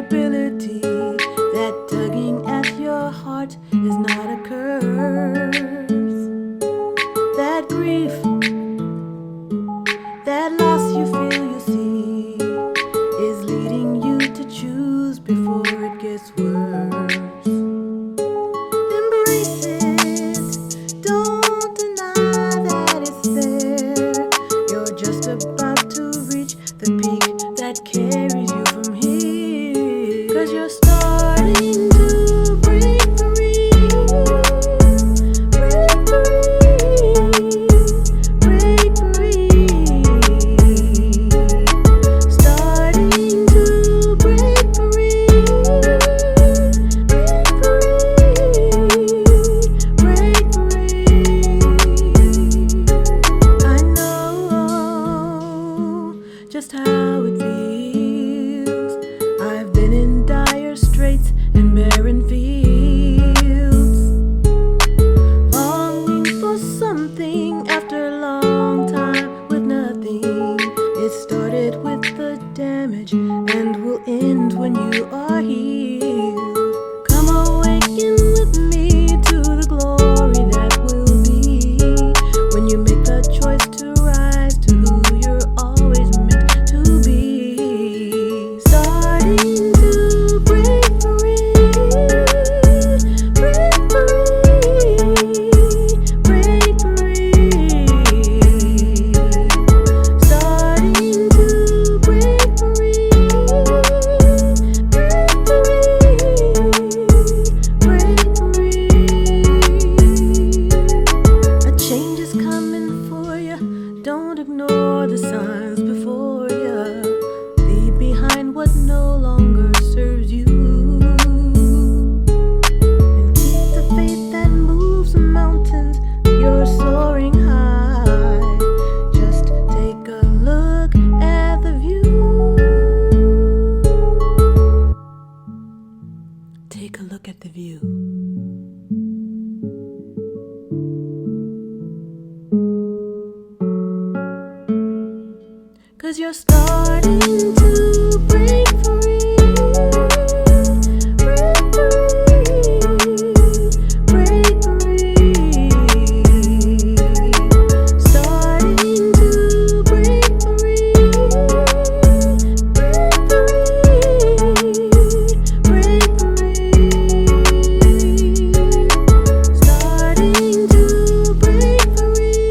vulnerability, that tugging at your heart is not a curse. That grief, that loss you feel, you see, is leading you to choose before it gets worse. Embrace it, don't deny that it's there. You're just about to reach the peak that carries you from here. 'Cause you're starting to break free, break free, starting to break free, break free. I know just how it feels. I've been in dire straits and barren fields, longing for something after a long time with nothing. It started with the damage and will end when you are healed. Come awaken with me to the glory that will be when you make the choice to rise to who you're always meant to be. Starting to break free, break free, starting to break free, break free. A change is coming for you. Don't ignore the signs before you. Leave behind what no longer serves you. And keep the faith that moves mountains. You're soaring high. Just take a look at the view. Take a look at the view. Cause you're starting to break free, break free, starting to break free, break free, starting to break free,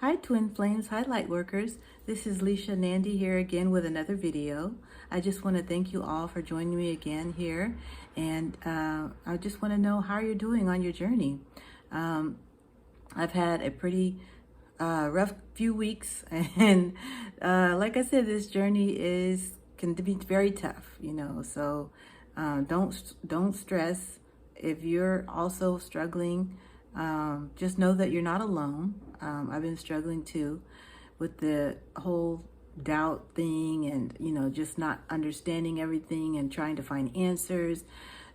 Hi Twin Flames, hi Lightworkers. This is Lisha and I'm here again with another video. I just want to thank you all for joining me again here, and I just want to know how you're doing on your journey. I've had a pretty rough few weeks, and like I said, this journey can be very tough, you know. So don't stress if you're also struggling. Just know that you're not alone. I've been struggling too with the whole doubt thing, and you know, just not understanding everything and trying to find answers,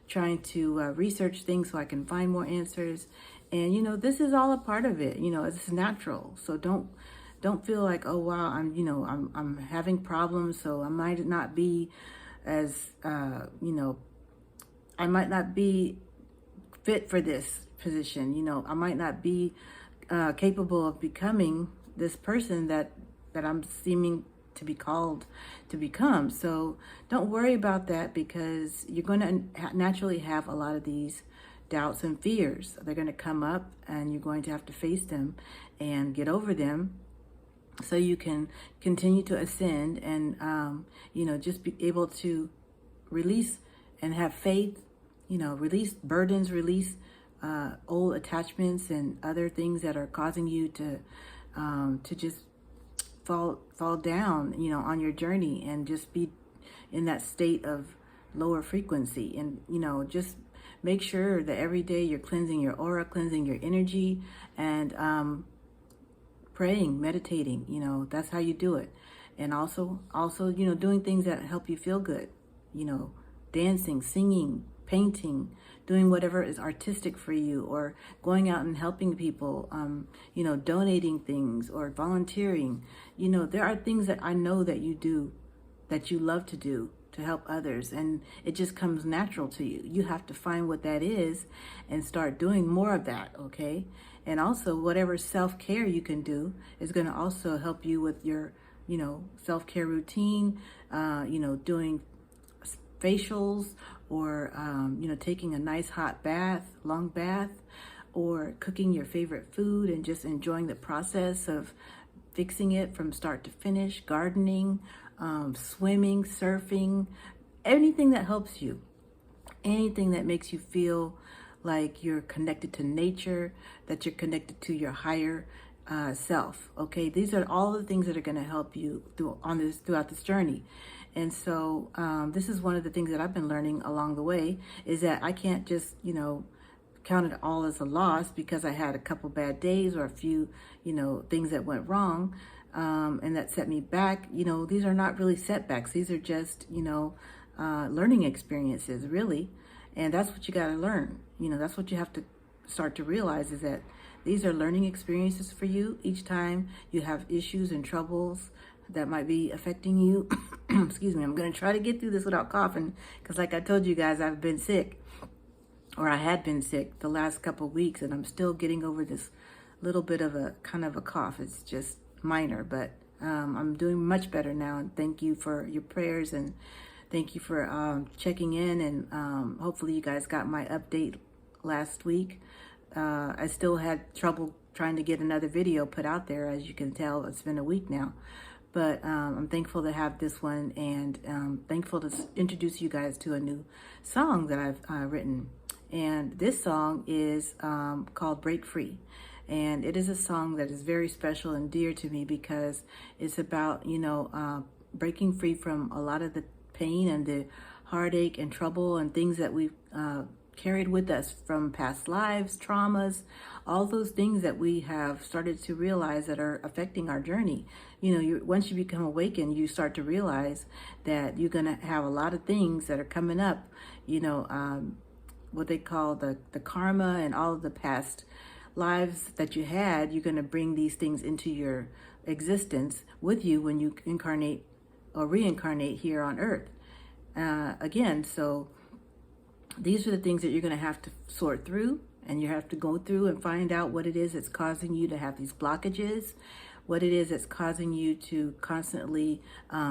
trying to research things so I can find more answers. And you know, this is all a part of it. You know, it's natural. So don't feel like, oh wow, I'm having problems, so I might not be as I might not be fit for this position. You know, I might not be capable of becoming this person that I'm seeming to be called to become. So don't worry about that, because you're going to naturally have a lot of these doubts and fears. They're going to come up, and you're going to have to face them and get over them so you can continue to ascend and, just be able to release and have faith, release burdens, release old attachments and other things that are causing you to just fall down, you know, on your journey, and just be in that state of lower frequency. And, you know, just make sure that every day you're cleansing your aura, cleansing your energy, and praying, meditating. You know, that's how you do it. And also, you know, doing things that help you feel good. You know, dancing, singing, painting, doing whatever is artistic for you, or going out and helping people, you know, donating things or volunteering. You know, there are things that I know that you do, that you love to do to help others, and it just comes natural to you. You have to find what that is and start doing more of that, okay? And also, whatever self-care you can do is going to also help you with your, you know, self-care routine, you know, doing facials, or, you know, taking a nice hot bath, long bath, or cooking your favorite food and just enjoying the process of fixing it from start to finish, gardening, swimming, surfing, anything that helps you, anything that makes you feel like you're connected to nature, that you're connected to your higher self. Okay, these are all the things that are going to help you throughout this journey. And so this is one of the things that I've been learning along the way, is that I can't just, you know, count it all as a loss because I had a couple bad days or a few, you know, things that went wrong, and that set me back. You know, these are not really setbacks. These are just, you know, learning experiences, really. And that's what you got to learn. You know, that's what you have to start to realize, is that these are learning experiences for you. Each time you have issues and troubles that might be affecting you. Excuse me, I'm going to try to get through this without coughing, because like I told you guys, I've been sick, or I had been sick the last couple of weeks, and I'm still getting over this little bit of a kind of a cough. It's just minor, but I'm doing much better now. And thank you for your prayers, and thank you for checking in, and hopefully you guys got my update last week. I still had trouble trying to get another video put out there. As you can tell, it's been a week now. But I'm thankful to have this one, and thankful to introduce you guys to a new song that I've written. And this song is called Break Free. And it is a song that is very special and dear to me, because it's about, you know, breaking free from a lot of the pain and the heartache and trouble and things that we've carried with us from past lives, traumas, all those things that we have started to realize that are affecting our journey. You know, once you become awakened, you start to realize that you're going to have a lot of things that are coming up, you know, what they call the karma, and all of the past lives that you had. You're going to bring these things into your existence with you when you incarnate or reincarnate here on earth again. So these are the things that you're going to have to sort through, and you have to go through and find out what it is that's causing you to have these blockages, what it is that's causing you to constantly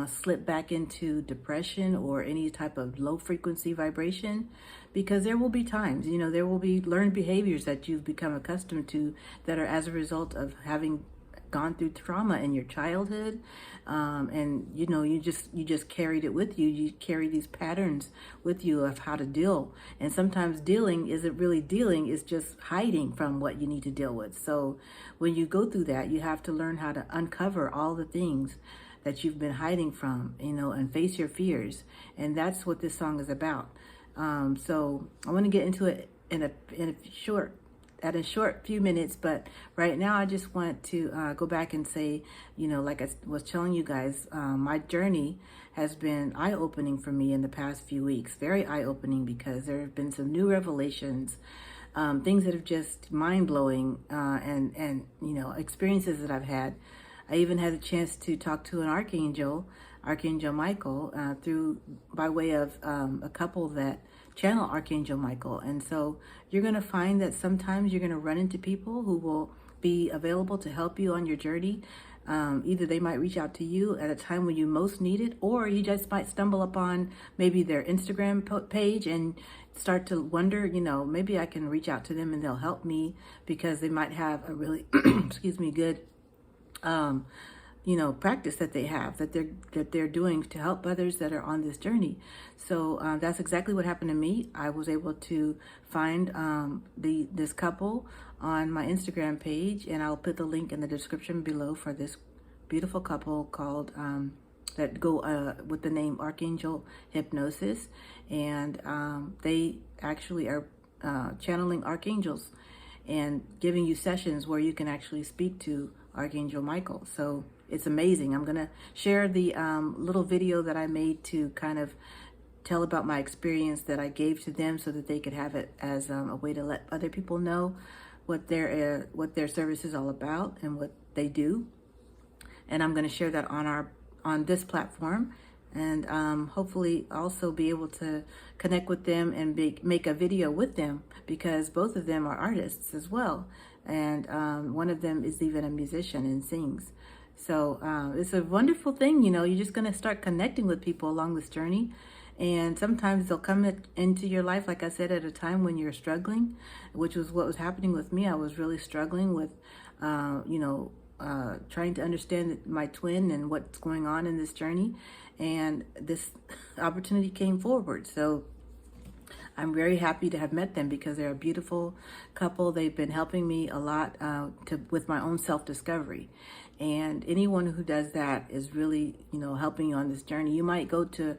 slip back into depression or any type of low frequency vibration. Because there will be times, you know, there will be learned behaviors that you've become accustomed to that are as a result of having gone through trauma in your childhood, and you know, you just carried it with you. You carry these patterns with you of how to deal, and sometimes dealing isn't really dealing, it's just hiding from what you need to deal with. So when you go through that, you have to learn how to uncover all the things that you've been hiding from, you know, and face your fears. And that's what this song is about. So I want to get into it in a short few minutes, but right now I just want to go back and say, you know, like I was telling you guys, my journey has been eye-opening for me in the past few weeks. Very eye-opening, because there have been some new revelations, things that are just mind-blowing, and you know, experiences that I've had. I even had a chance to talk to an Archangel Michael, by way of a couple that channel Archangel Michael. And so you're going to find that sometimes you're going to run into people who will be available to help you on your journey. Either they might reach out to you at a time when you most need it, or you just might stumble upon maybe their Instagram page and start to wonder, you know, maybe I can reach out to them and they'll help me, because they might have a really, excuse me, good practice that they have, that they're doing to help others that are on this journey. So that's exactly what happened to me. I was able to find this couple on my Instagram page, and I'll put the link in the description below for this beautiful couple called that go with the name Archangel Hypnosis, and they actually are channeling archangels and giving you sessions where you can actually speak to Archangel Michael. So it's amazing. I'm gonna share the little video that I made to kind of tell about my experience that I gave to them, so that they could have it as a way to let other people know what their service is all about and what they do. And I'm going to share that on this platform, and hopefully also be able to connect with them and make a video with them, because both of them are artists as well, and one of them is even a musician and sings. So it's a wonderful thing. You're just going to start connecting with people along this journey, and sometimes they'll come into your life, like I said, at a time when you're struggling, which was what was happening with me. I was really struggling with trying to understand my twin and what's going on in this journey, and this opportunity came forward. So I'm very happy to have met them, because they're a beautiful couple. They've been helping me a lot with my own self-discovery, and anyone who does that is really helping you on this journey. You might go to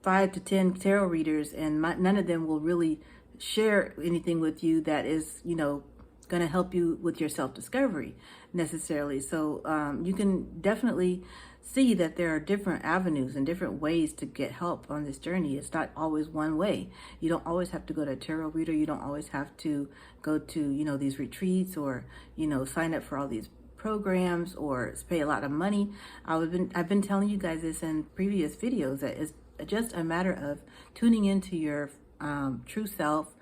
5 to 10 tarot readers, and none of them will really share anything with you that is going to help you with your self-discovery necessarily. So you can definitely see that there are different avenues and different ways to get help on this journey. It's not always one way. You don't always have to go to a tarot reader. You don't always have to go to these retreats, or sign up for all these programs, or pay a lot of money. I've been telling you guys this in previous videos, that it's just a matter of tuning into your true self,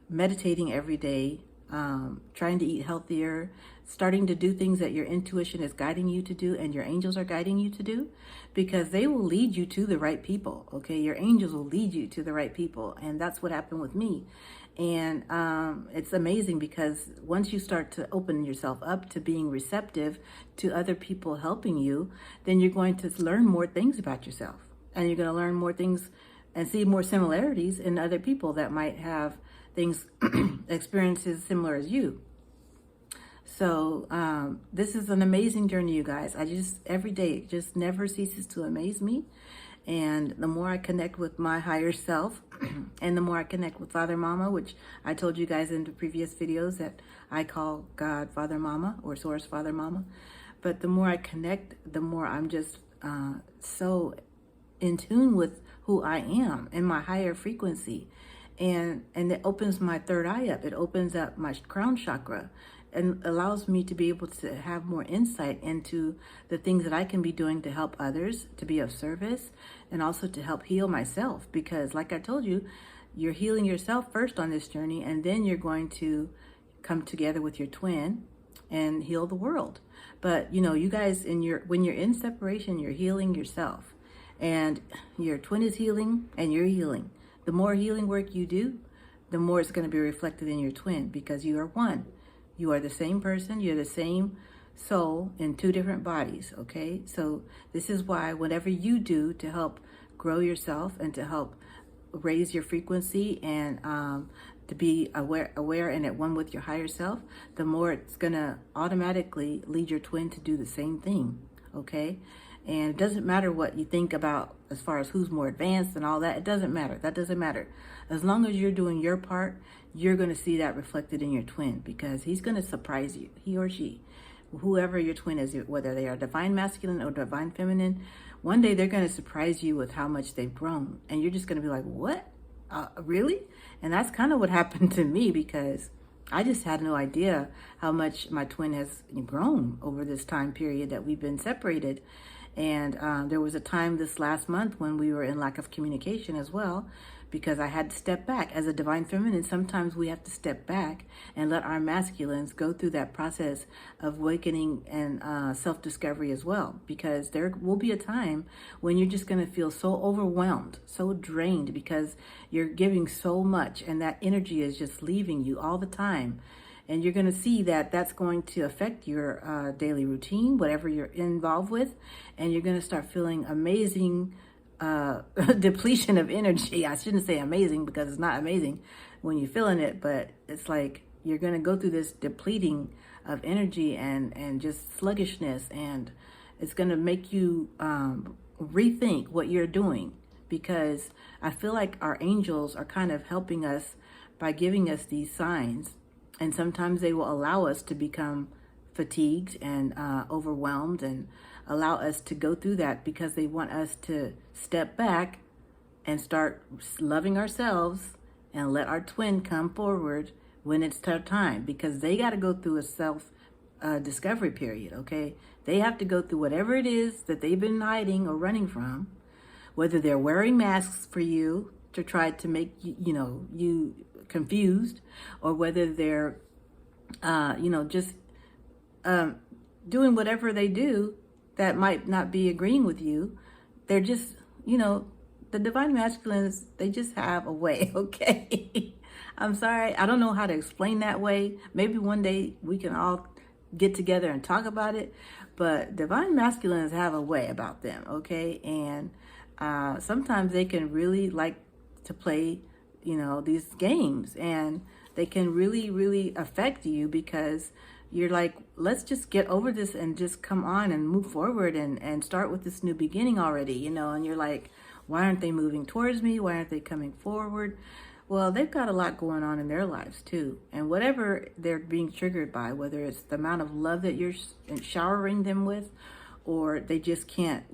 meditating every day, trying to eat healthier, starting to do things that your intuition is guiding you to do and your angels are guiding you to do, because they will lead you to the right people. Okay, your angels will lead you to the right people, and that's what happened with me. And it's amazing, because once you start to open yourself up to being receptive to other people helping you, then you're going to learn more things about yourself, and you're going to learn more things and see more similarities in other people that might have things, experiences similar as you. So this is an amazing journey, you guys. Every day, it just never ceases to amaze me. And the more I connect with my higher self, and the more I connect with Father Mama, which I told you guys in the previous videos that I call God Father Mama, or Source Father Mama. But the more I connect, the more I'm just so in tune with who I am and my higher frequency. And it opens my third eye up. It opens up my crown chakra and allows me to be able to have more insight into the things that I can be doing to help others, to be of service, and also to help heal myself. Because like I told you, you're healing yourself first on this journey, and then you're going to come together with your twin and heal the world. But you guys, when you're in separation, you're healing yourself, and your twin is healing and you're healing. The more healing work you do, the more it's going to be reflected in your twin, because you are one. You are the same person. You're the same soul in two different bodies, okay? So this is why whatever you do to help grow yourself and to help raise your frequency and to be aware and at one with your higher self, the more it's going to automatically lead your twin to do the same thing, okay? And it doesn't matter what you think about as far as who's more advanced and all that. It doesn't matter. That doesn't matter. As long as you're doing your part, you're going to see that reflected in your twin, because he's going to surprise you, he or she, whoever your twin is, whether they are divine masculine or divine feminine. One day they're going to surprise you with how much they've grown, and you're just going to be like, what? Really? And that's kind of what happened to me, because I just had no idea how much my twin has grown over this time period that we've been separated. And there was a time this last month when we were in lack of communication as well, because I had to step back. As a divine feminine, sometimes we have to step back and let our masculines go through that process of awakening and self-discovery as well, because there will be a time when you're just going to feel so overwhelmed, so drained, because you're giving so much and that energy is just leaving you all the time. And you're going to see that that's going to affect your daily routine, whatever you're involved with. And you're going to start feeling amazing depletion of energy. I shouldn't say amazing because it's not amazing when you're feeling it, but it's like you're going to go through this depleting of energy and just sluggishness. And it's going to make you rethink what you're doing, because I feel like our angels are kind of helping us by giving us these signs. And sometimes they will allow us to become fatigued and overwhelmed, and allow us to go through that because they want us to step back and start loving ourselves and let our twin come forward when it's their time, because they got to go through a self discovery period, okay? They have to go through whatever it is that they've been hiding or running from, whether they're wearing masks for you to try to make you confused, or whether they're just doing whatever they do that might not be agreeing with you. They're just the divine masculines, they just have a way, okay? I'm sorry, I don't know how to explain that way. Maybe one day we can all get together and talk about it, but divine masculines have a way about them, okay? And sometimes they can really like to play these games, and they can really, really affect you, because you're like, let's just get over this and just come on and move forward and start with this new beginning already, and you're like, why aren't they moving towards me? Why aren't they coming forward? Well, they've got a lot going on in their lives too. And whatever they're being triggered by, whether it's the amount of love that you're showering them with, or they just can't,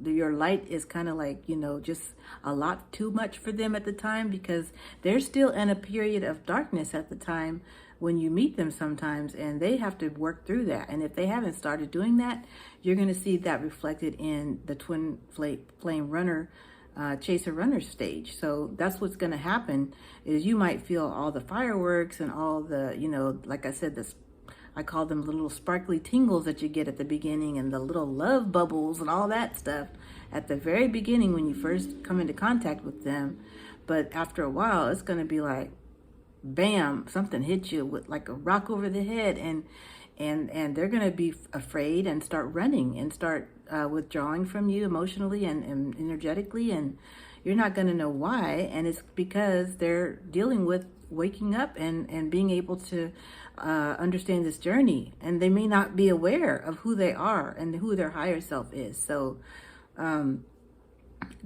your light is kind of like, just a lot too much for them at the time, because they're still in a period of darkness at the time when you meet them sometimes, and they have to work through that. And if they haven't started doing that, you're going to see that reflected in the twin flame runner, chaser runner stage. So that's what's going to happen, is you might feel all the fireworks and all the, like I said, I call them the little sparkly tingles that you get at the beginning, and the little love bubbles and all that stuff at the very beginning when you first come into contact with them. But after a while, it's going to be like, bam, something hit you with like a rock over the head, and they're going to be afraid and start running and start withdrawing from you emotionally and energetically, and you're not going to know why. And it's because they're dealing with waking up and being able to understand this journey, and they may not be aware of who they are and who their higher self is. So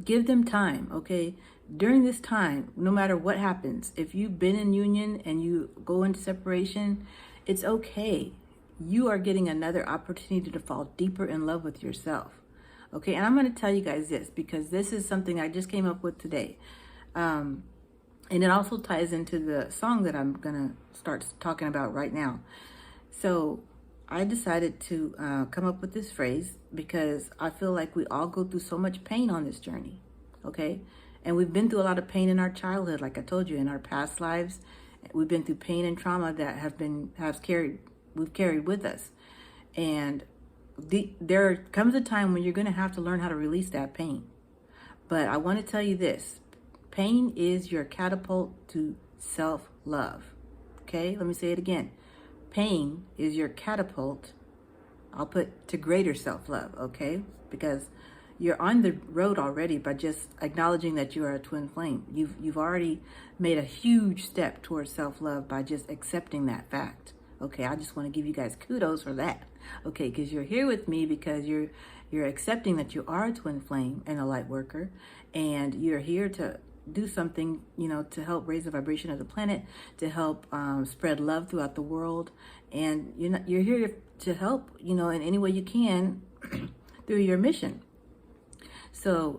give them time, okay? During this time, no matter what happens, if you've been in union and you go into separation, it's okay. You are getting another opportunity to fall deeper in love with yourself, okay? And I'm going to tell you guys this, because this is something I just came up with today. And it also ties into the song that I'm going to start talking about right now. So I decided to come up with this phrase because I feel like we all go through so much pain on this journey, okay? And we've been through a lot of pain in our childhood, like I told you, in our past lives. We've been through pain and trauma that we've carried with us. And there comes a time when you're going to have to learn how to release that pain. But I want to tell you this. Pain is your catapult to self-love. Okay, let me say it again. Pain is your catapult, I'll put, to greater self-love, okay? Because you're on the road already by just acknowledging that you are a twin flame. You've already made a huge step towards self-love by just accepting that fact. Okay, I just want to give you guys kudos for that. Okay, because you're here with me because you're accepting that you are a twin flame and a light worker, and you're here to do something, to help raise the vibration of the planet, to help spread love throughout the world. And you're here to help, in any way you can through your mission. So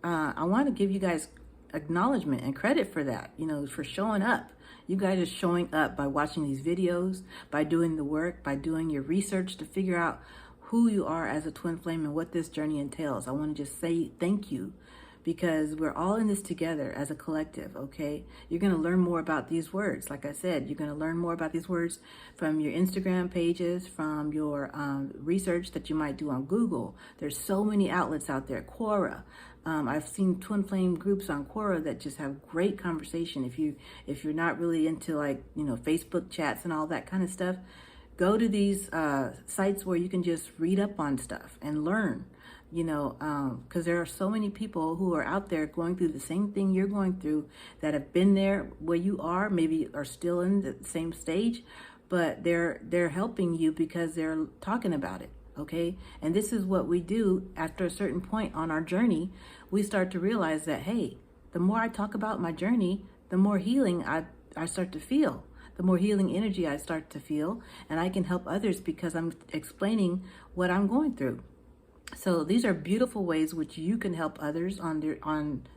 I want to give you guys acknowledgement and credit for that, for showing up. You guys are showing up by watching these videos, by doing the work, by doing your research to figure out who you are as a twin flame and what this journey entails. I want to just say thank you, because we're all in this together as a collective, okay? You're going to learn more about these words. Like I said, you're going to learn more about these words from your Instagram pages, from your research that you might do on Google. There's so many outlets out there. Quora, I've seen twin flame groups on Quora that just have great conversation. If you're not really into, like, Facebook chats and all that kind of stuff, go to these sites where you can just read up on stuff and learn. Because there are so many people who are out there going through the same thing you're going through, that have been there where you are, maybe are still in the same stage, but they're helping you because they're talking about it. Okay. And this is what we do after a certain point on our journey. We start to realize that, hey, the more I talk about my journey, the more healing I start to feel, the more healing energy I start to feel, and I can help others because I'm explaining what I'm going through. So these are beautiful ways which you can help others on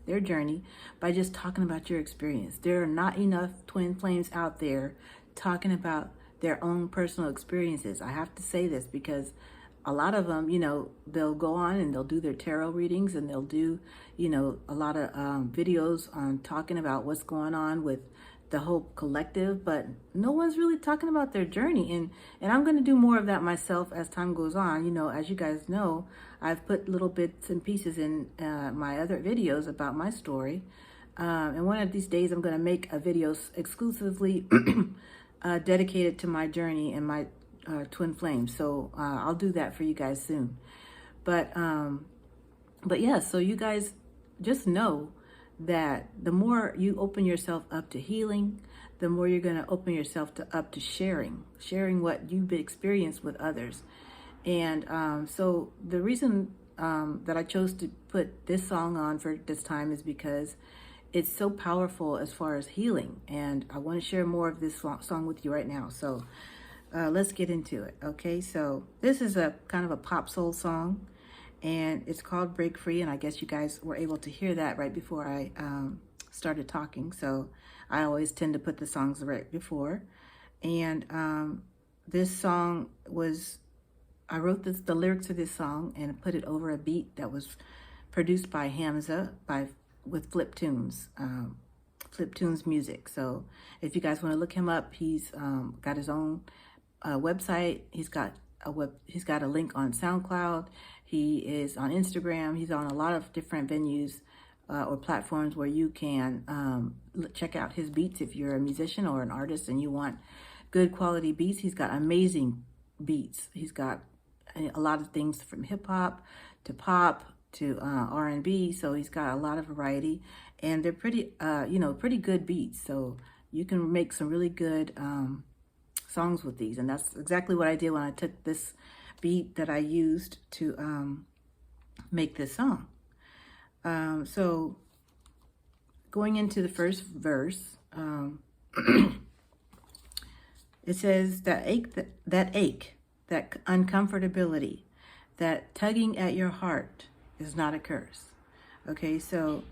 their journey by just talking about your experience. There are not enough twin flames out there talking about their own personal experiences. I have to say this because a lot of them, they'll go on and they'll do their tarot readings, and they'll do, a lot of videos on talking about what's going on with the whole collective, but no one's really talking about their journey. And I'm going to do more of that myself as time goes on. As you guys know, I've put little bits and pieces in my other videos about my story. And one of these days I'm going to make a video exclusively dedicated to my journey and my twin flames. So I'll do that for you guys soon. But yeah, so you guys just know that the more you open yourself up to healing, the more you're going to open yourself up to sharing what you've experienced with others. And so the reason that I chose to put this song on for this time is because it's so powerful as far as healing. And I want to share more of this song with you right now. So let's get into it. Okay, so this is a kind of a pop soul song, and it's called Break Free. And I guess you guys were able to hear that right before I started talking. So I always tend to put the songs right before. And this song I wrote the lyrics of this song and put it over a beat that was produced by Hamza with Flip Tunes Music. So if you guys want to look him up, he's got his own website. He's got a link on SoundCloud. He is on Instagram. He's on a lot of different venues or platforms where you can check out his beats if you're a musician or an artist and you want good quality beats. He's got amazing beats. He's got a lot of things from hip hop to pop to R&B. So he's got a lot of variety, and they're pretty good beats. So you can make some really good songs with these. And that's exactly what I did when I took this beat that I used to make this song. So going into the first verse, it says that ache, that uncomfortability, that tugging at your heart is not a curse. Okay, so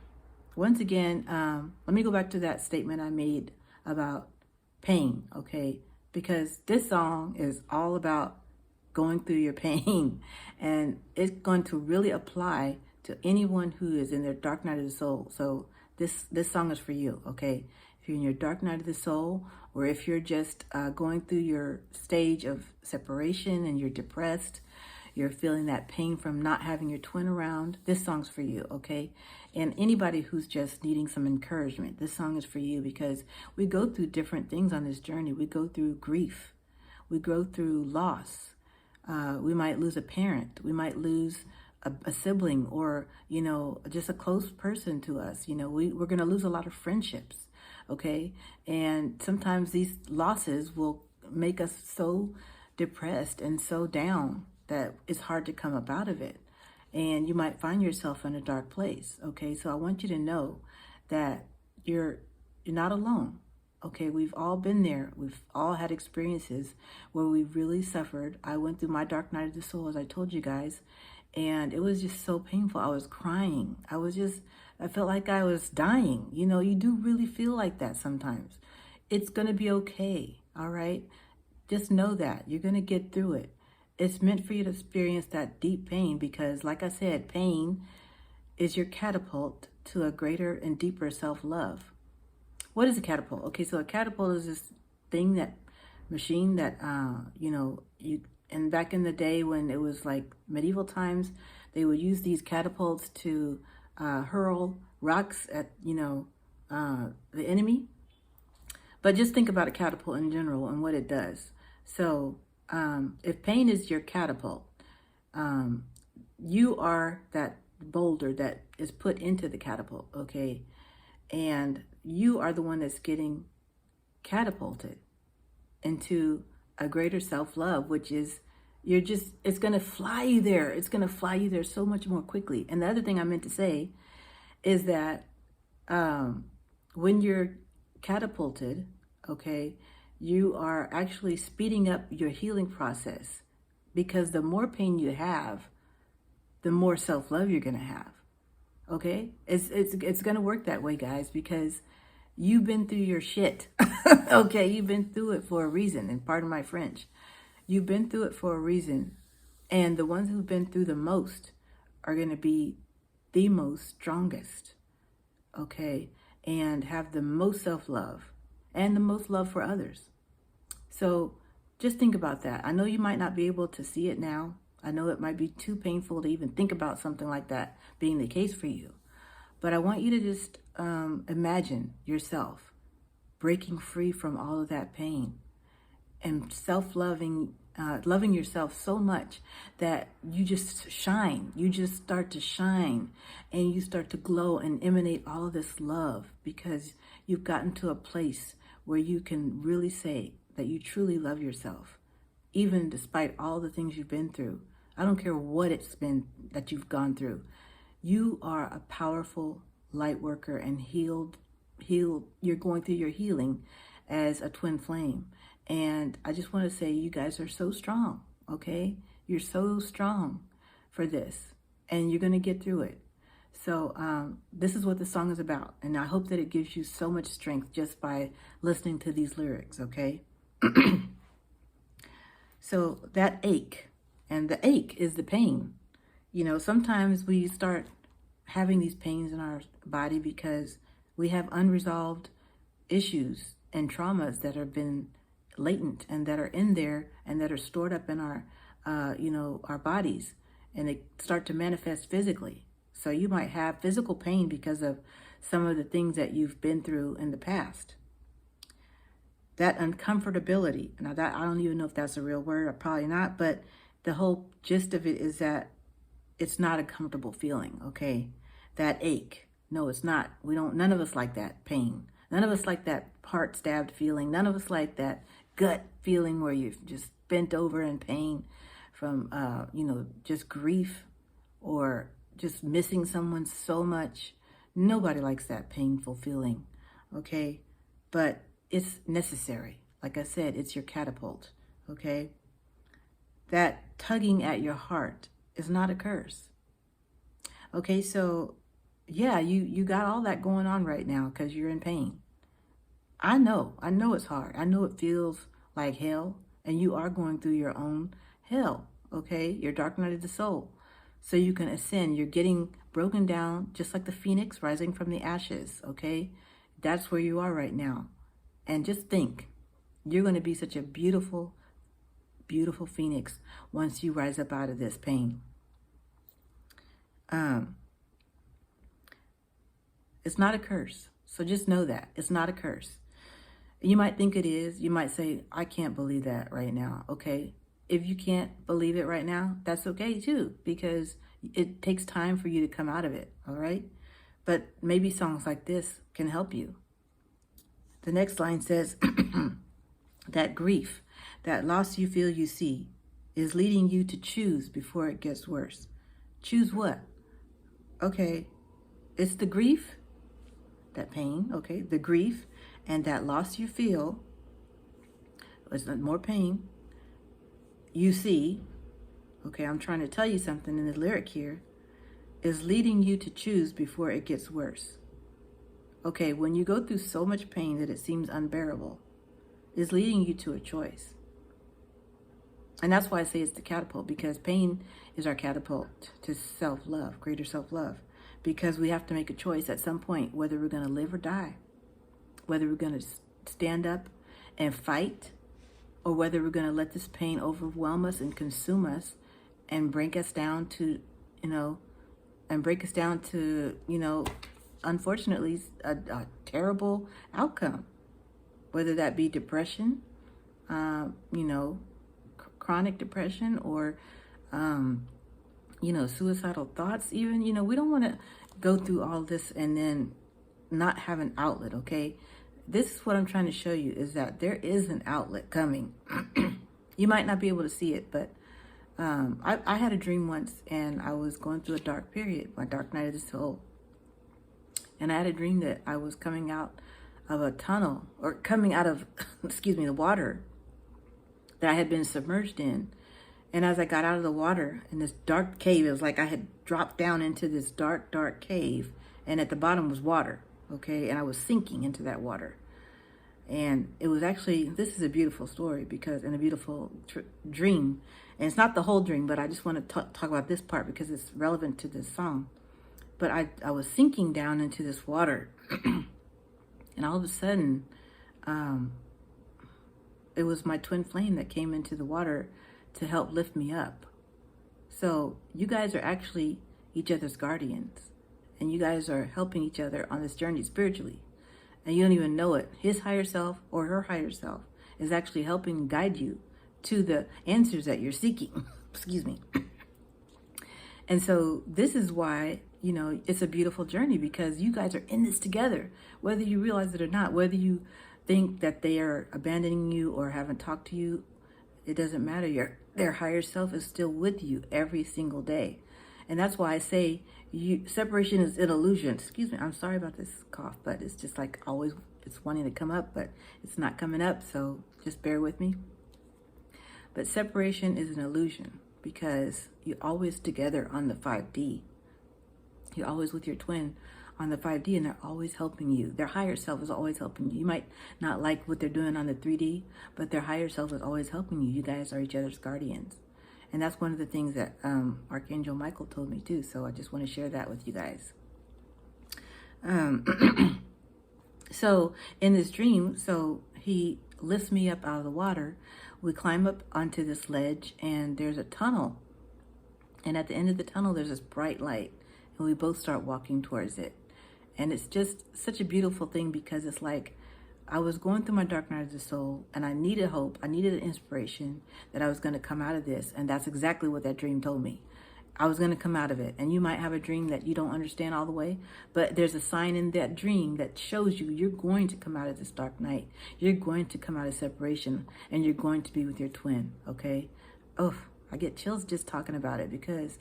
once again, let me go back to that statement I made about pain, okay? Because this song is all about going through your pain, and it's going to really apply to anyone who is in their dark night of the soul. So this song is for you, okay? If you're in your dark night of the soul, or if you're just going through your stage of separation and you're depressed, you're feeling that pain from not having your twin around, this song's for you, okay? And anybody who's just needing some encouragement, this song is for you, because we go through different things on this journey. We go through grief. We go through loss. We might lose a parent. We might lose a sibling, or, just a close person to us. We're going to lose a lot of friendships, okay? And sometimes these losses will make us so depressed and so down that it's hard to come up out of it. And you might find yourself in a dark place, okay? So I want you to know that you're not alone, okay? We've all been there. We've all had experiences where we really suffered. I went through my dark night of the soul, as I told you guys, and it was just so painful. I was crying. I felt like I was dying. You do really feel like that sometimes. It's going to be okay, all right? Just know that. You're going to get through it. It's meant for you to experience that deep pain because, like I said, pain is your catapult to a greater and deeper self-love. What is a catapult? Okay, so a catapult is this machine that, and back in the day when it was like medieval times, they would use these catapults to hurl rocks at, the enemy. But just think about a catapult in general and what it does. So if pain is your catapult, you are that boulder that is put into the catapult, okay? And you are the one that's getting catapulted into a greater self-love, which is it's going to fly you there. It's going to fly you there so much more quickly. And the other thing I meant to say is that when you're catapulted, okay, you are actually speeding up your healing process, because the more pain you have, the more self-love you're going to have. Okay? It's going to work that way, guys, because you've been through your shit. Okay? You've been through it for a reason, and pardon my French. You've been through it for a reason. And the ones who've been through the most are going to be the most strongest. Okay? And have the most self-love and the most love for others. So just think about that. I know you might not be able to see it now. I know it might be too painful to even think about something like that being the case for you. But I want you to just imagine yourself breaking free from all of that pain and self-loving, loving yourself so much that you just shine. You just start to shine and you start to glow and emanate all of this love, because you've gotten to a place where you can really say that you truly love yourself, even despite all the things you've been through. I don't care what it's been that you've gone through. You are a powerful light worker and healed. You're going through your healing as a twin flame. And I just want to say, you guys are so strong, okay? You're so strong for this, and you're going to get through it. So this is what the song is about. And I hope that it gives you so much strength just by listening to these lyrics, okay? So that ache, and the ache is the pain. Sometimes we start having these pains in our body because we have unresolved issues and traumas that have been latent and that are in there and that are stored up in our, our bodies, and they start to manifest physically. So you might have physical pain because of some of the things that you've been through in the past. That uncomfortability, now that I don't even know if that's a real word, or probably not, but the whole gist of it is that it's not a comfortable feeling, okay? That ache, no, it's not. None of us like that pain. None of us like that heart stabbed feeling. None of us like that gut feeling where you're just bent over in pain from, just grief or just missing someone so much. Nobody likes that painful feeling, okay? But it's necessary. Like I said, it's your catapult, okay? That tugging at your heart is not a curse. Okay, so yeah, you got all that going on right now because you're in pain. I know it's hard. I know it feels like hell, and you are going through your own hell, okay? Your dark night of the soul. So you can ascend. You're getting broken down just like the phoenix rising from the ashes, okay? That's where you are right now. And just think, you're going to be such a beautiful, beautiful phoenix once you rise up out of this pain. It's not a curse. So just know that. It's not a curse. You might think it is. You might say, I can't believe that right now. Okay. If you can't believe it right now, that's okay too, because it takes time for you to come out of it. All right. But maybe songs like this can help you. The next line says, that grief, that loss you feel you see, is leading you to choose before it gets worse. Choose what? Okay. It's the grief, that pain, okay, the grief, and that loss you feel, it's not more pain, you see, okay, I'm trying to tell you something in the lyric here, is leading you to choose before it gets worse. Okay, when you go through so much pain that it seems unbearable, is leading you to a choice. And that's why I say it's the catapult, because pain is our catapult to self-love, greater self-love. Because we have to make a choice at some point whether we're going to live or die, whether we're going to stand up and fight, or whether we're going to let this pain overwhelm us and consume us and break us down to, and break us down to, unfortunately, a terrible outcome, whether that be depression, chronic depression, or, suicidal thoughts even. We don't want to go through all this and then not have an outlet, okay? This is what I'm trying to show you, is that there is an outlet coming. You might not be able to see it, but I had a dream once, and I was going through a dark period, my dark night of the soul. And I had a dream that I was coming out of a tunnel, or coming out of, the water that I had been submerged in. And as I got out of the water in this dark cave, it was like I had dropped down into this dark, dark cave, and at the bottom was water, okay? And I was sinking into that water. And it was actually, this is a beautiful story, because, and a beautiful dream. And it's not the whole dream, but I just want to talk about this part because it's relevant to this song. But I was sinking down into this water. And all of a sudden, it was my twin flame that came into the water to help lift me up. So you guys are actually each other's guardians. And you guys are helping each other on this journey spiritually. And you don't even know it. His higher self or her higher self is actually helping guide you to the answers that you're seeking. Excuse me. And so this is why, it's a beautiful journey, because you guys are in this together, whether you realize it or not, whether you think that they are abandoning you or haven't talked to you, it doesn't matter. Their higher self is still with you every single day. And that's why I say separation is an illusion. Excuse me, I'm sorry about this cough, but it's just like always, it's wanting to come up, but it's not coming up, so just bear with me. But separation is an illusion, because you're always together on the 5D. You're always with your twin on the 5D, and they're always helping you. Their higher self is always helping you. You might not like what they're doing on the 3D, but their higher self is always helping you. You guys are each other's guardians. And that's one of the things that Archangel Michael told me too. So I just want to share that with you guys. So in this dream, he lifts me up out of the water. We climb up onto this ledge, and there's a tunnel. And at the end of the tunnel, there's this bright light. And we both start walking towards it. And it's just such a beautiful thing, because it's like I was going through my dark night of the soul, and I needed hope. I needed an inspiration that I was going to come out of this. And that's exactly what that dream told me. I was going to come out of it. And you might have a dream that you don't understand all the way, but there's a sign in that dream that shows you you're going to come out of this dark night. You're going to come out of separation, and you're going to be with your twin, okay? Oh, I get chills just talking about it, because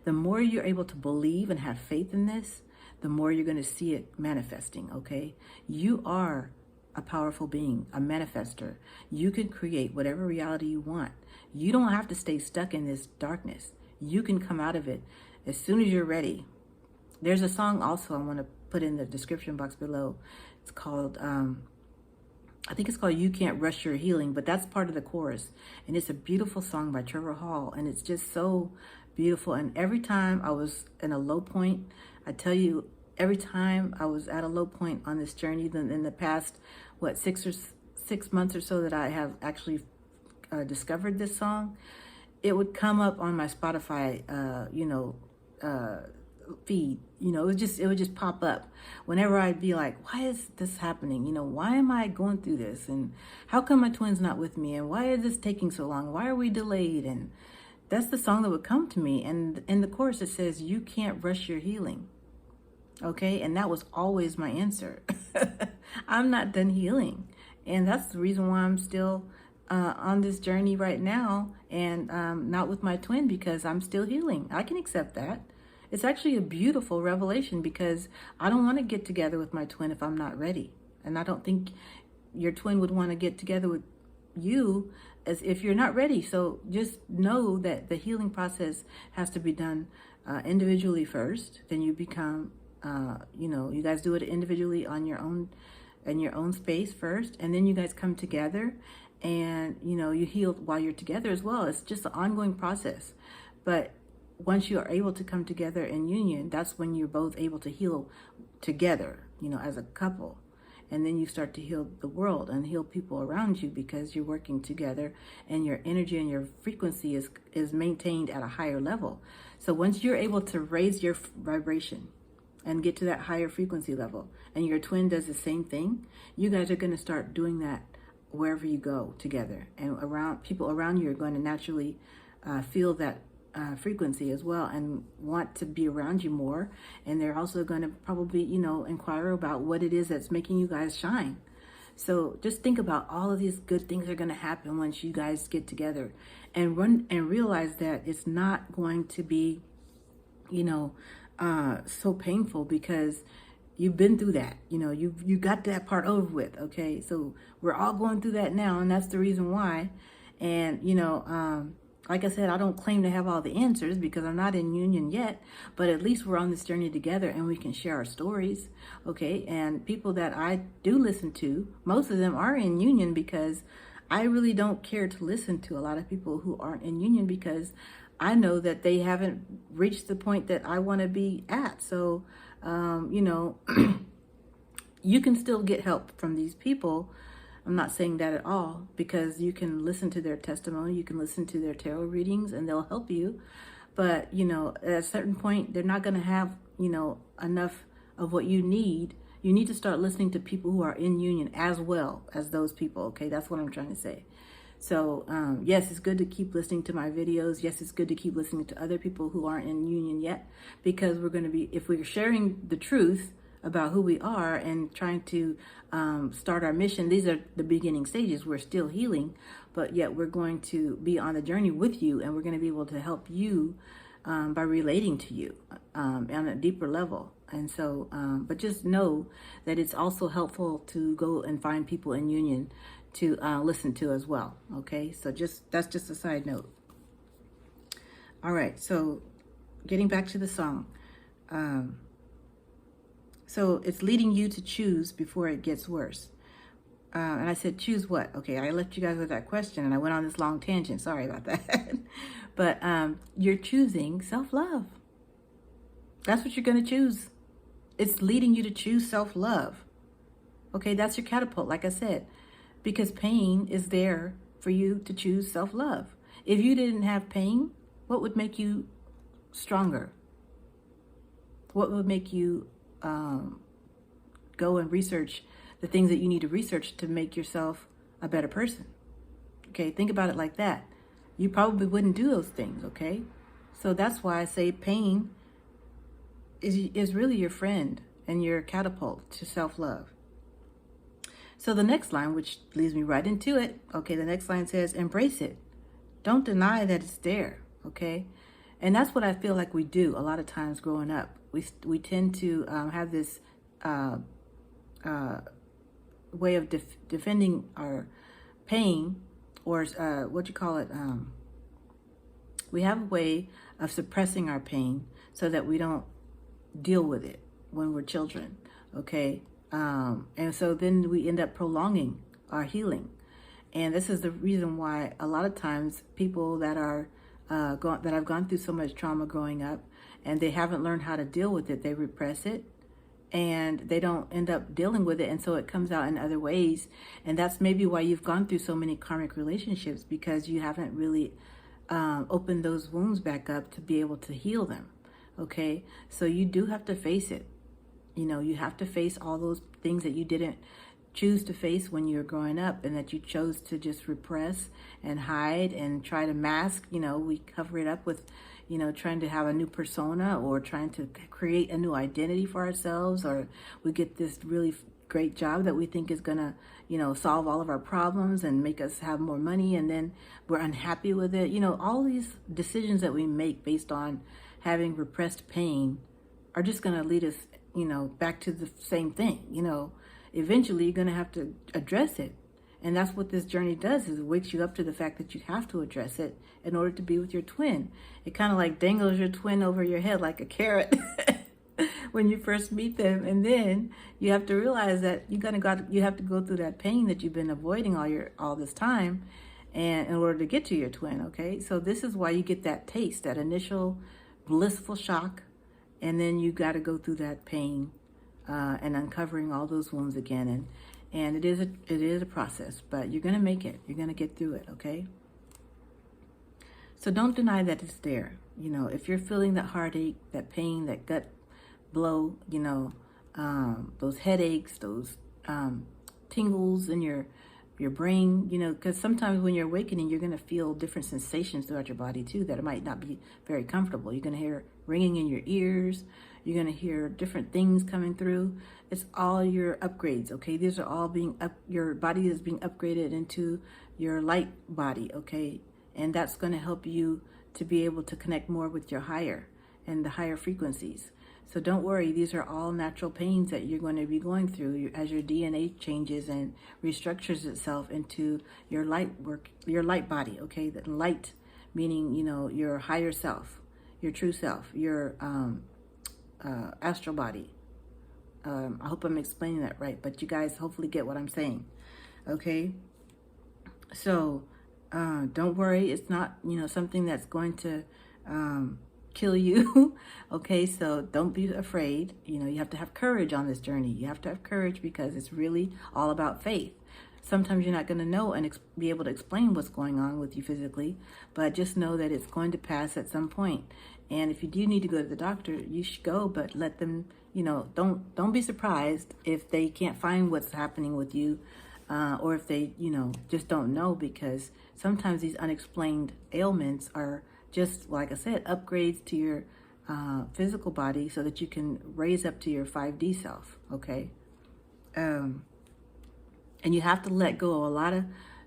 the more you're able to believe and have faith in this, the more you're going to see it manifesting, okay? You are a powerful being, a manifester. You can create whatever reality you want. You don't have to stay stuck in this darkness. You can come out of it as soon as you're ready. There's a song also I want to put in the description box below. It's called, I think it's called You Can't Rush Your Healing, but that's part of the chorus. And it's a beautiful song by Trevor Hall, and it's just so beautiful. And every time I was in a low point, I tell you, every time I was at a low point on this journey, in the past, 6 months or so that I have actually discovered this song, it would come up on my Spotify, feed. It would just pop up whenever I'd be like, why is this happening? Why am I going through this? And how come my twin's not with me? And why is this taking so long? Why are we delayed? And that's the song that would come to me. And in the chorus, it says, you can't rush your healing. Okay. And that was always my answer. I'm not done healing. And that's the reason why I'm still on this journey right now, and not with my twin, because I'm still healing. I can accept that. It's actually a beautiful revelation, because I don't want to get together with my twin if I'm not ready. And I don't think your twin would want to get together with you as if you're not ready. So just know that the healing process has to be done individually first. Then you become, you guys do it individually on your own, in your own space first. And then you guys come together, and, you heal while you're together as well. It's just an ongoing process. But once you are able to come together in union, that's when you're both able to heal together, as a couple. and then you start to heal the world and heal people around you, because you're working together and your energy and your frequency is maintained at a higher level. So once you're able to raise your vibration and get to that higher frequency level, and your twin does the same thing, you guys are going to start doing that wherever you go together, and around people around you are going to naturally feel that frequency as well, and want to be around you more. And they're also going to probably, inquire about what it is that's making you guys shine. So just think about all of these good things that are going to happen once you guys get together, and realize that it's not going to be, so painful, because you've been through that. You got that part over with. Okay, so we're all going through that now, and that's the reason why. And like I said, I don't claim to have all the answers, because I'm not in union yet, but at least we're on this journey together, and we can share our stories. Okay, and people that I do listen to, most of them are in union, because I really don't care to listen to a lot of people who aren't in union, because I know that they haven't reached the point that I want to be at. So, you can still get help from these people. I'm not saying that at all, because you can listen to their testimony, you can listen to their tarot readings, and they'll help you. But, at a certain point, they're not going to have, enough of what you need. You need to start listening to people who are in union as well as those people. Okay, that's what I'm trying to say. So, yes, it's good to keep listening to my videos. Yes, it's good to keep listening to other people who aren't in union yet, because we're going to be, if we're sharing the truth about who we are and trying to start our mission, these are the beginning stages. We're still healing, but yet we're going to be on the journey with you, and we're going to be able to help you by relating to you on a deeper level. And so, but just know that it's also helpful to go and find people in union to listen to as well. Okay, so that's just a side note. All right, so getting back to the song. So it's leading you to choose before it gets worse. And I said, choose what? Okay, I left you guys with that question, and I went on this long tangent. Sorry about that. But you're choosing self-love. That's what you're going to choose. It's leading you to choose self-love. Okay, that's your catapult, like I said, because pain is there for you to choose self-love. If you didn't have pain, what would make you stronger? What would make you go and research the things that you need to research to make yourself a better person? Okay, think about it like that. You probably wouldn't do those things. Okay, so that's why I say pain is really your friend and your catapult to self-love. So the next line, which leads me right into it. Okay, the next line says, embrace it. Don't deny that it's there. Okay, and that's what I feel like we do a lot of times growing up. We tend to have this way of defending our pain, or we have a way of suppressing our pain so that we don't deal with it when we're children. Okay, and so then we end up prolonging our healing, and this is the reason why a lot of times people that are that have gone through so much trauma growing up, and they haven't learned how to deal with it, they repress it, and they don't end up dealing with it, and so it comes out in other ways. And that's maybe why you've gone through so many karmic relationships, because you haven't really opened those wounds back up to be able to heal them. Okay, so you do have to face it. You have to face all those things that you didn't choose to face when you were growing up, and that you chose to just repress and hide and try to mask. We cover it up with trying to have a new persona, or trying to create a new identity for ourselves, or we get this really great job that we think is gonna solve all of our problems and make us have more money, and then we're unhappy with it. All these decisions that we make based on having repressed pain are just gonna lead us back to the same thing. Eventually you're gonna have to address it. And that's what this journey does, is it wakes you up to the fact that you have to address it in order to be with your twin. It kind of like dangles your twin over your head like a carrot when you first meet them. And then you have to realize that you have to go through that pain that you've been avoiding all this time, and in order to get to your twin. Okay, so this is why you get that taste, that initial blissful shock, and then you got to go through that pain and uncovering all those wounds again. And it is a process, but you're going to make it. You're going to get through it, okay? So don't deny that it's there. You know, if you're feeling that heartache, that pain, that gut blow, you know, those headaches, those tingles in your brain, you know, because sometimes when you're awakening, you're going to feel different sensations throughout your body too that might not be very comfortable. You're going to hear ringing in your ears. You're going to hear different things coming through. It's all your upgrades, okay? These are all your body is being upgraded into your light body, okay? And that's going to help you to be able to connect more with your higher and the higher frequencies. So don't worry, these are all natural pains that you're going to be going through as your DNA changes and restructures itself into your light body, okay? The light meaning, you know, your higher self, your true self, your astral body. I hope I'm explaining that right, but you guys hopefully get what I'm saying, okay? So don't worry, it's not, you know, something that's going to kill you. Okay, so don't be afraid. You know, you have to have courage on this journey. You have to have courage because it's really all about faith. Sometimes you're not going to know and be able to explain what's going on with you physically, but just know that it's going to pass at some point. And if you do need to go to the doctor, you should go, but let them, you know, don't be surprised if they can't find what's happening with you, or if they, you know, just don't know, because sometimes these unexplained ailments are just, like I said, upgrades to your physical body so that you can raise up to your 5D self, okay? And you have to let go of a lot of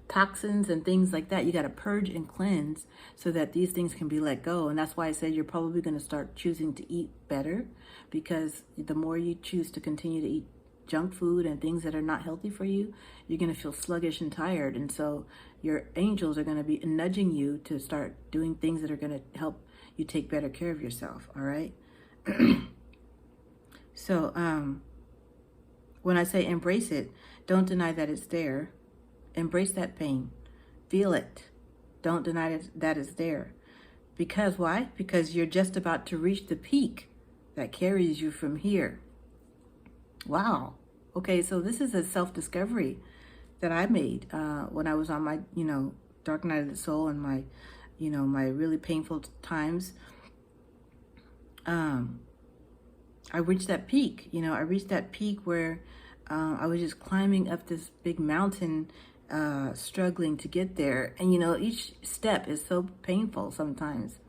toxins and things like that. You got to purge and cleanse so that these things can be let go. And that's why I said you're probably going to start choosing to eat better, because the more you choose to continue to eat junk food and things that are not healthy for you, you're going to feel sluggish and tired. And so your angels are going to be nudging you to start doing things that are going to help you take better care of yourself. All right. So when I say embrace it, don't deny that it's there. Embrace that pain. Feel it. Don't deny that it's there. Because why? Because you're just about to reach the peak that carries you from here. Wow. Okay, so this is a self-discovery that I made when I was on my, you know, dark night of the soul and my, you know, my really painful times. I reached that peak, you know, I reached that peak where I was just climbing up this big mountain, struggling to get there. And, you know, each step is so painful sometimes.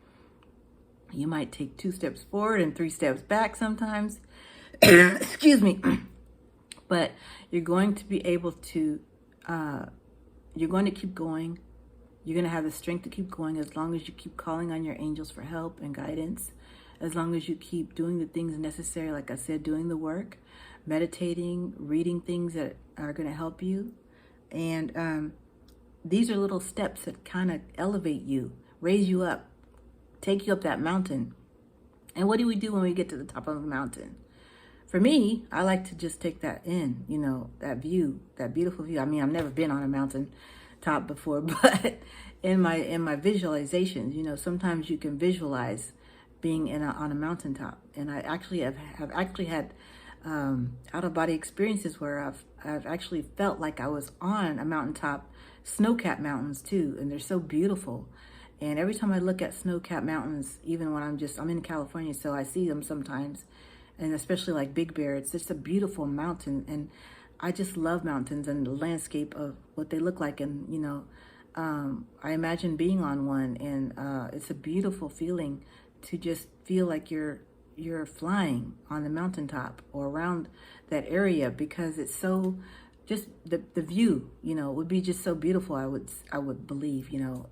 You might take 2 steps forward and 3 steps back sometimes. Excuse me. But you're going to be able to, you're going to keep going. You're going to have the strength to keep going as long as you keep calling on your angels for help and guidance. As long as you keep doing the things necessary, like I said, doing the work, meditating, reading things that are going to help you. And these are little steps that kind of elevate you, raise you up, take you up that mountain. And what do we do when we get to the top of the mountain? For me, I like to just take that in, you know, that view, that beautiful view. I mean, I've never been on a mountain top before, but in my visualizations, you know, sometimes you can visualize being on a mountaintop. And I actually have actually had out-of-body experiences where I've actually felt like I was on a mountaintop, snow-capped mountains too, and they're so beautiful. And every time I look at snow-capped mountains, even when I'm in California, so I see them sometimes, and especially like Big Bear, it's just a beautiful mountain. And I just love mountains and the landscape of what they look like. And, you know, I imagine being on one, and it's a beautiful feeling to just feel like you're flying on the mountaintop or around that area, because it's so, just the view, you know, would be just so beautiful. I would believe, you know,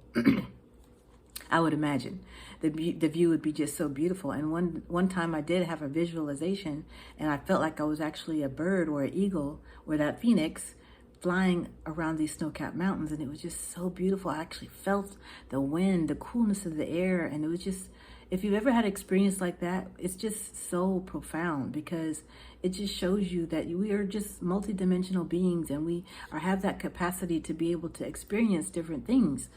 I would imagine the view would be just so beautiful. And one time I did have a visualization, and I felt like I was actually a bird or an eagle or that phoenix flying around these snow-capped mountains, and it was just so beautiful. I actually felt the wind, the coolness of the air, and it was just, if you've ever had an experience like that, it's just so profound, because it just shows you that we are just multidimensional beings, and we have that capacity to be able to experience different things,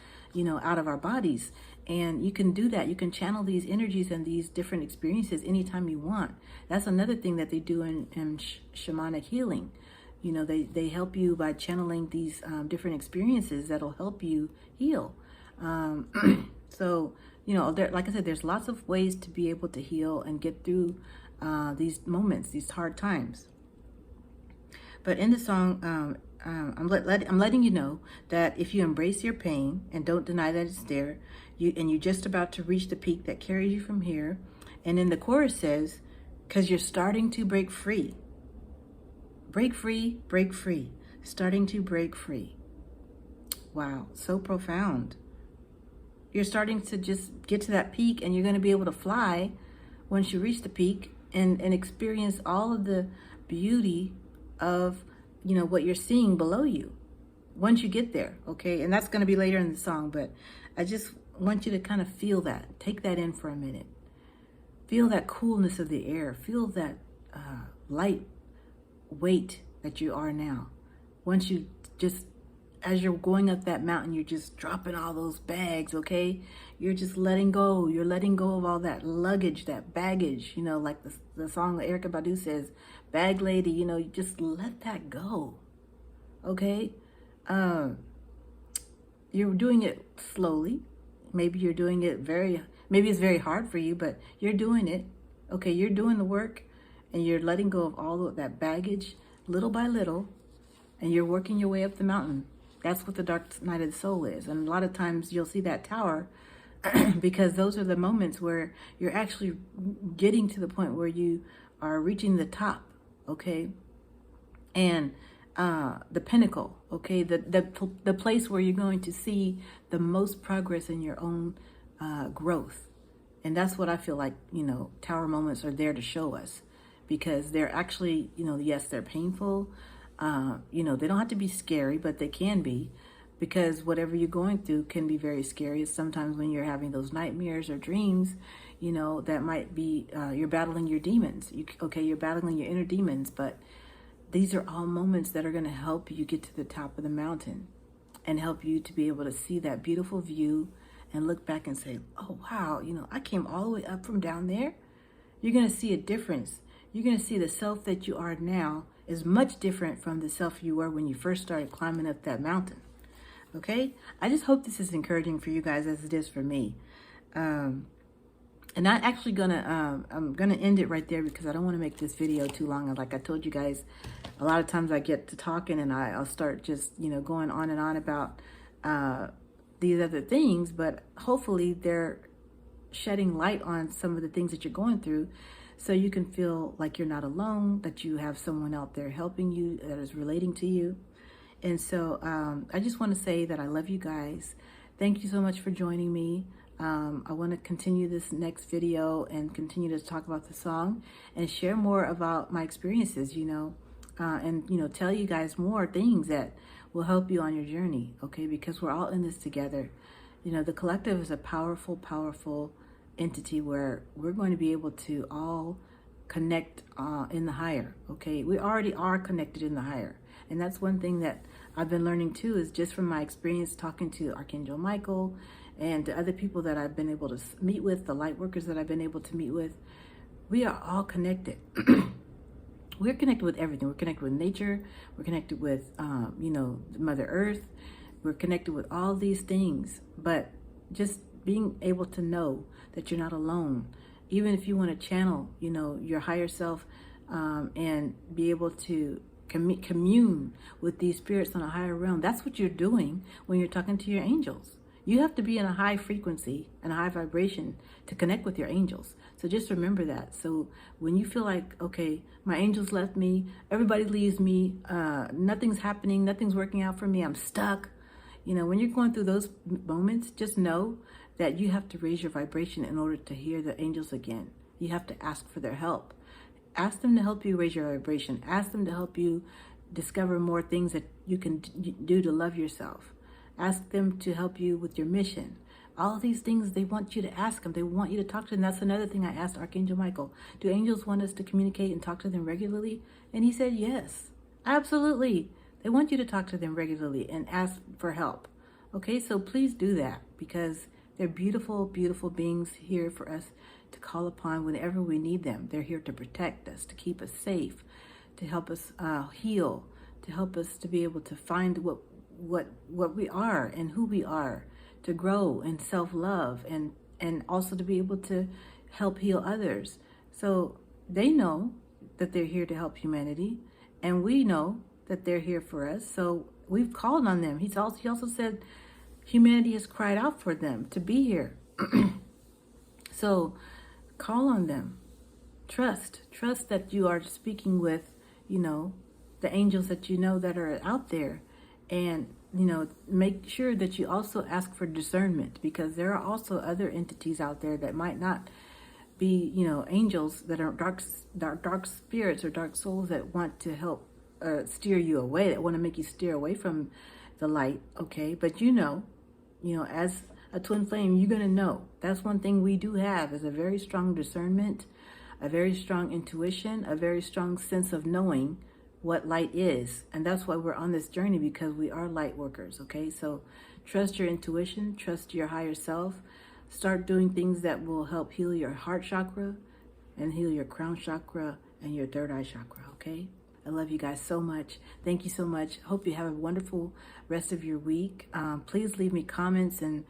out of our bodies. And you can do that. You can channel these energies and these different experiences anytime you want. That's another thing that they do in shamanic healing. They help you by channeling these different experiences that'll help you heal. So, like I said, there's lots of ways to be able to heal and get through these moments, these hard times. But in the song, I'm letting you know that if you embrace your pain and don't deny that it's there, you're just about to reach the peak that carries you from here. And then the chorus says, because you're starting to break free. Break free, break free. Starting to break free. Wow, so profound. You're starting to just get to that peak, and you're going to be able to fly once you reach the peak and experience all of the beauty of, what you're seeing below you once you get there, okay? And that's going to be later in the song, but I just want you to kind of feel that. Take that in for a minute. Feel that coolness of the air. Feel that light weight that you are now. Once you just, as you're going up that mountain, you're just dropping all those bags, okay? You're just letting go. You're letting go of all that luggage, that baggage, like the song that Erykah Badu says, bag lady, you just let that go, okay? You're doing it slowly. Maybe you're doing it maybe it's very hard for you, but you're doing it, okay? You're doing the work, and you're letting go of all of that baggage little by little, and you're working your way up the mountain. That's what the dark night of the soul is. And a lot of times you'll see that tower because those are the moments where you're actually getting to the point where you are reaching the top, okay? And the pinnacle, okay? The place where you're going to see the most progress in your own growth. And that's what I feel like, tower moments are there to show us, because they're actually, yes, they're painful. They don't have to be scary, but they can be, because whatever you're going through can be very scary. Sometimes when you're having those nightmares or dreams, that might be, you're battling your demons. You're battling your inner demons, but these are all moments that are going to help you get to the top of the mountain and help you to be able to see that beautiful view and look back and say, oh, wow, I came all the way up from down there. You're going to see a difference. You're going to see the self that you are now is much different from the self you were when you first started climbing up that mountain. Okay? I just hope this is encouraging for you guys as it is for me. And I'm actually I'm gonna end it right there, because I don't want to make this video too long. And like I told you guys, a lot of times I get to talking and I'll start just, going on and on about these other things, but hopefully they're shedding light on some of the things that you're going through, so you can feel like you're not alone, that you have someone out there helping you, that is relating to you. And so I just want to say that I love you guys. Thank you so much for joining me. I want to continue this next video and continue to talk about the song and share more about my experiences, and, tell you guys more things that will help you on your journey, okay? Because we're all in this together. The collective is a powerful, powerful entity where we're going to be able to all connect in the higher, okay? We already are connected in the higher. And that's one thing that I've been learning too, is just from my experience talking to Archangel Michael and to other people that I've been able to meet with, the light workers that I've been able to meet with. We are all connected. We're connected with everything. We're connected with nature. We're connected with, Mother Earth. We're connected with all these things. But just being able to know that you're not alone, even if you want to channel, your higher self, and be able to commune with these spirits on a higher realm. That's what you're doing when you're talking to your angels. You have to be in a high frequency and a high vibration to connect with your angels. So just remember that. So when you feel like, okay, my angels left me, everybody leaves me, nothing's happening, nothing's working out for me, I'm stuck. When you're going through those moments, just know that you have to raise your vibration in order to hear the angels again. You have to ask for their help. Ask them to help you raise your vibration. Ask them to help you discover more things that you can do to love yourself. Ask them to help you with your mission. All of these things, they want you to ask them. They want you to talk to them. That's another thing I asked Archangel Michael. Do angels want us to communicate and talk to them regularly? And he said, yes, absolutely. They want you to talk to them regularly and ask for help. Okay, so please do that, because they're beautiful, beautiful beings here for us to call upon whenever we need them. They're here to protect us, to keep us safe, to help us heal, to help us to be able to find what we are and who we are, to grow in self-love, and also to be able to help heal others. So they know that they're here to help humanity, and we know that they're here for us. So we've called on them. He also said humanity has cried out for them to be here. So call on them. Trust that you are speaking with, the angels that you know that are out there. And, make sure that you also ask for discernment, because there are also other entities out there that might not be, angels, that are dark spirits or dark souls that want to help steer you away, that want to make you steer away from the light. Okay, but as a twin flame, you're going to know. That's one thing we do have, is a very strong discernment, a very strong intuition, a very strong sense of knowing what light is. And that's why we're on this journey, because we are light workers. Okay, so trust your intuition, trust your higher self. Start doing things that will help heal your heart chakra and heal your crown chakra and your third eye chakra. Okay, I love you guys so much. Thank you so much. Hope you have a wonderful rest of your week. Please leave me comments and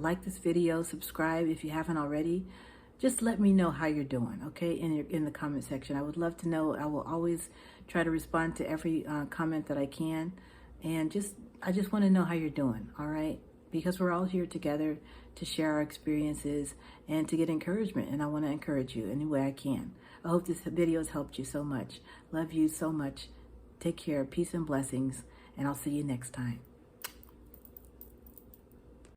like this video, subscribe if you haven't already. Just let me know how you're doing, okay, in the comment section. I would love to know. I will always try to respond to every comment that I can. And I just want to know how you're doing, all right? Because we're all here together to share our experiences and to get encouragement. And I want to encourage you any way I can. I hope this video has helped you so much. Love you so much. Take care. Peace and blessings. And I'll see you next time.